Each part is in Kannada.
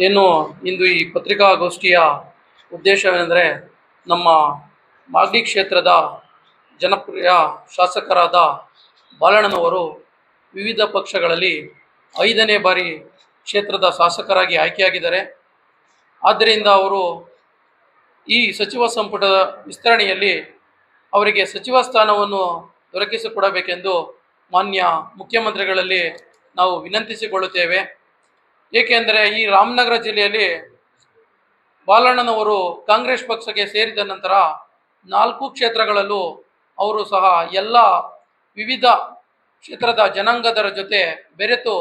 ಏನು ಇಂದು ಈ ಪತ್ರಿಕಾಗೋಷ್ಠಿಯ ಉದ್ದೇಶವೆಂದರೆ ನಮ್ಮ ಮಾಗಡಿ ಕ್ಷೇತ್ರದ ಜನಪ್ರಿಯ ಶಾಸಕರಾದ ಬಾಲಣ್ಣನವರು ವಿವಿಧ ಪಕ್ಷಗಳಲ್ಲಿ 5ನೇ ಬಾರಿ ಕ್ಷೇತ್ರದ ಶಾಸಕರಾಗಿ ಆಯ್ಕೆಯಾಗಿದ್ದಾರೆ. ಆದ್ದರಿಂದ ಅವರು ಈ ಸಚಿವ ಸಂಪುಟದ ವಿಸ್ತರಣೆಯಲ್ಲಿ ಅವರಿಗೆ ಸಚಿವ ಸ್ಥಾನವನ್ನು ದೊರಕಿಸಿಕೊಡಬೇಕೆಂದು ಮಾನ್ಯ ಮುಖ್ಯಮಂತ್ರಿಗಳಲ್ಲಿ ನಾವು ವಿನಂತಿಸಿಕೊಳ್ಳುತ್ತೇವೆ. ಏಕೆಂದರೆ ಈ ರಾಮನಗರ ಜಿಲ್ಲೆಯಲ್ಲಿ ಬಾಲಣ್ಣನವರು ಕಾಂಗ್ರೆಸ್ ಪಕ್ಷಕ್ಕೆ ಸೇರಿದ ನಂತರ 4 ಕ್ಷೇತ್ರಗಳಲ್ಲೂ ಅವರು ಸಹ ಎಲ್ಲ ವಿವಿಧ ಕ್ಷೇತ್ರದ ಜನಾಂಗದರ ಜೊತೆ ಬೆರೆತು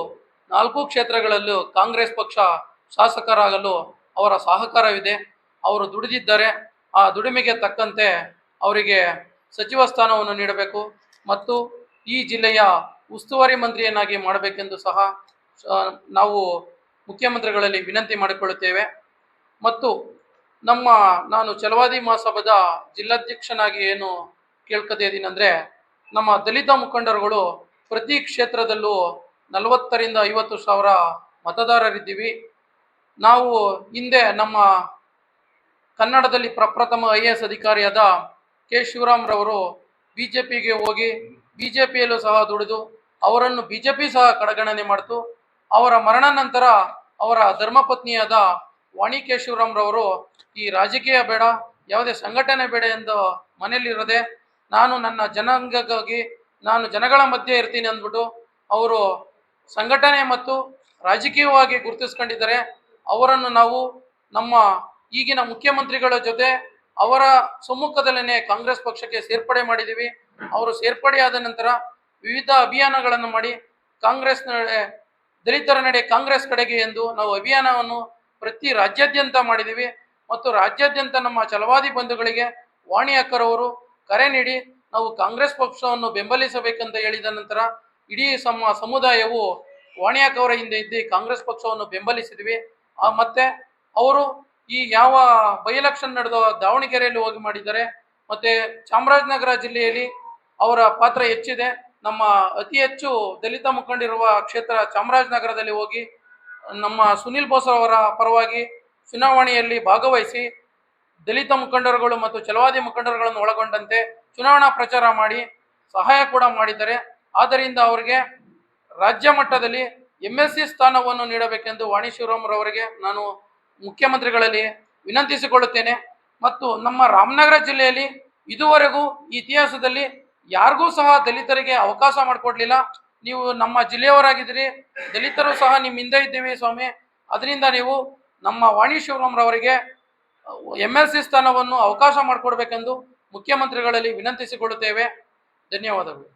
4 ಕ್ಷೇತ್ರಗಳಲ್ಲೂ ಕಾಂಗ್ರೆಸ್ ಪಕ್ಷ ಶಾಸಕರಾಗಲು ಅವರ ಸಹಕಾರವಿದೆ. ಅವರು ದುಡಿದಿದ್ದಾರೆ. ಆ ದುಡಿಮೆಗೆ ತಕ್ಕಂತೆ ಅವರಿಗೆ ಸಚಿವ ಸ್ಥಾನವನ್ನು ನೀಡಬೇಕು ಮತ್ತು ಈ ಜಿಲ್ಲೆಯ ಉಸ್ತುವಾರಿ ಮಂತ್ರಿಯನ್ನಾಗಿ ಮಾಡಬೇಕೆಂದು ಸಹ ನಾವು ಮುಖ್ಯಮಂತ್ರಿಗಳಲ್ಲಿ ವಿನಂತಿ ಮಾಡಿಕೊಳ್ಳುತ್ತೇವೆ. ಮತ್ತು ನಾನು ಛಲವಾದಿ ಮಹಾಸಭಾದ ಜಿಲ್ಲಾಧ್ಯಕ್ಷನಾಗಿ ಏನು ಕೇಳ್ಕೊತಾ ಇದ್ದೀನಂದರೆ, ನಮ್ಮ ದಲಿತ ಮುಖಂಡರುಗಳು ಪ್ರತಿ ಕ್ಷೇತ್ರದಲ್ಲೂ 40,000 ರಿಂದ 50,000 ಮತದಾರರಿದ್ದೀವಿ. ನಾವು ಹಿಂದೆ ನಮ್ಮ ಕನ್ನಡದಲ್ಲಿ ಪ್ರಪ್ರಥಮ IAS ಅಧಿಕಾರಿಯಾದ ಕೆ ಶಿವರಾಮ್ರವರು BJPಗೆ ಹೋಗಿ BJPಯಲ್ಲೂ ಸಹ ದುಡಿದು ಅವರನ್ನು BJP ಸಹ ಕಡೆಗಣನೆ ಮಾಡಿತು. ಅವರ ಮರಣ ನಂತರ ಅವರ ಧರ್ಮಪತ್ನಿಯಾದ ವಾಣಿ ಕೆ ಶಿವರಾಮ್ರವರು ಈ ರಾಜಕೀಯ ಬೇಡ, ಯಾವುದೇ ಸಂಘಟನೆ ಬೇಡ ಎಂದು ಮನೆಯಲ್ಲಿರದೆ ನಾನು ನನ್ನ ಜನಾಂಗಕ್ಕಾಗಿ ನಾನು ಜನಗಳ ಮಧ್ಯೆ ಇರ್ತೀನಿ ಅಂದ್ಬಿಟ್ಟು ಅವರು ಸಂಘಟನೆ ಮತ್ತು ರಾಜಕೀಯವಾಗಿ ಗುರುತಿಸ್ಕೊಂಡಿದ್ದಾರೆ. ಅವರನ್ನು ನಾವು ನಮ್ಮ ಈಗಿನ ಮುಖ್ಯಮಂತ್ರಿಗಳ ಜೊತೆ ಅವರ ಸಮ್ಮುಖದಲ್ಲೇ ಕಾಂಗ್ರೆಸ್ ಪಕ್ಷಕ್ಕೆ ಸೇರ್ಪಡೆ ಮಾಡಿದ್ದೀವಿ. ಅವರು ಸೇರ್ಪಡೆಯಾದ ನಂತರ ವಿವಿಧ ಅಭಿಯಾನಗಳನ್ನು ಮಾಡಿ ಕಾಂಗ್ರೆಸ್ ದಲಿತರ ನಡೆ ಕಾಂಗ್ರೆಸ್ ಕಡೆಗೆ ಎಂದು ನಾವು ಅಭಿಯಾನವನ್ನು ಪ್ರತಿ ರಾಜ್ಯಾದ್ಯಂತ ಮಾಡಿದ್ದೀವಿ. ಮತ್ತು ರಾಜ್ಯಾದ್ಯಂತ ನಮ್ಮ ಛಲವಾದಿ ಬಂಧುಗಳಿಗೆ ವಾಣಿ ಅಕ್ಕರವರು ಕರೆ ನೀಡಿ ನಾವು ಕಾಂಗ್ರೆಸ್ ಪಕ್ಷವನ್ನು ಬೆಂಬಲಿಸಬೇಕಂತ ಹೇಳಿದ ನಂತರ ಇಡೀ ಸಮುದಾಯವು ವಾಣಿ ಅಕ್ಕವರ ಹಿಂದೆ ಇದ್ದು ಕಾಂಗ್ರೆಸ್ ಪಕ್ಷವನ್ನು ಬೆಂಬಲಿಸಿದ್ವಿ. ಮತ್ತೆ ಅವರು ಈ ಯಾವ ಬೈ ಎಲೆಕ್ಷನ್ ನಡೆದ ದಾವಣಗೆರೆಯಲ್ಲಿ ಹೋಗಿ ಮಾಡಿದ್ದಾರೆ. ಮತ್ತೆ ಚಾಮರಾಜನಗರ ಜಿಲ್ಲೆಯಲ್ಲಿ ಅವರ ಪಾತ್ರ ಹೆಚ್ಚಿದೆ. ನಮ್ಮ ಅತಿ ಹೆಚ್ಚು ದಲಿತ ಮುಖಂಡಿರುವ ಕ್ಷೇತ್ರ ಚಾಮರಾಜನಗರದಲ್ಲಿ ಹೋಗಿ ನಮ್ಮ ಸುನಿಲ್ ಬೋಸ್ ಅವರ ಪರವಾಗಿ ಚುನಾವಣೆಯಲ್ಲಿ ಭಾಗವಹಿಸಿ ದಲಿತ ಮುಖಂಡರುಗಳು ಮತ್ತು ಛಲವಾದಿ ಮುಖಂಡರುಗಳನ್ನು ಒಳಗೊಂಡಂತೆ ಚುನಾವಣಾ ಪ್ರಚಾರ ಮಾಡಿ ಸಹಾಯ ಕೂಡ ಮಾಡಿದ್ದಾರೆ. ಆದ್ದರಿಂದ ಅವರಿಗೆ ರಾಜ್ಯ ಮಟ್ಟದಲ್ಲಿ MLC ಸ್ಥಾನವನ್ನು ನೀಡಬೇಕೆಂದು ವಾಣಿ ಶಿವರಾಮ್ರವರಿಗೆ ನಾನು ಮುಖ್ಯಮಂತ್ರಿಗಳಲ್ಲಿ ವಿನಂತಿಸಿಕೊಳ್ಳುತ್ತೇನೆ. ಮತ್ತು ನಮ್ಮ ರಾಮನಗರ ಜಿಲ್ಲೆಯಲ್ಲಿ ಇದುವರೆಗೂ ಇತಿಹಾಸದಲ್ಲಿ ಯಾರಿಗೂ ಸಹ ದಲಿತರಿಗೆ ಅವಕಾಶ ಮಾಡಿಕೊಡ್ಲಿಲ್ಲ. ನೀವು ನಮ್ಮ ಜಿಲ್ಲೆಯವರಾಗಿದ್ದೀರಿ, ದಲಿತರು ಸಹ ನಿಮ್ಮ ಹಿಂದೆ ಇದ್ದೀವಿ ಸ್ವಾಮಿ. ಅದರಿಂದ ನೀವು ನಮ್ಮ ವಾಣಿ ಶಿವರಾಮ್ರವರಿಗೆ MLC ಸ್ಥಾನವನ್ನು ಅವಕಾಶ ಮಾಡಿಕೊಡ್ಬೇಕೆಂದು ಮುಖ್ಯಮಂತ್ರಿಗಳಲ್ಲಿ ವಿನಂತಿಸಿಕೊಳ್ಳುತ್ತೇವೆ. ಧನ್ಯವಾದಗಳು.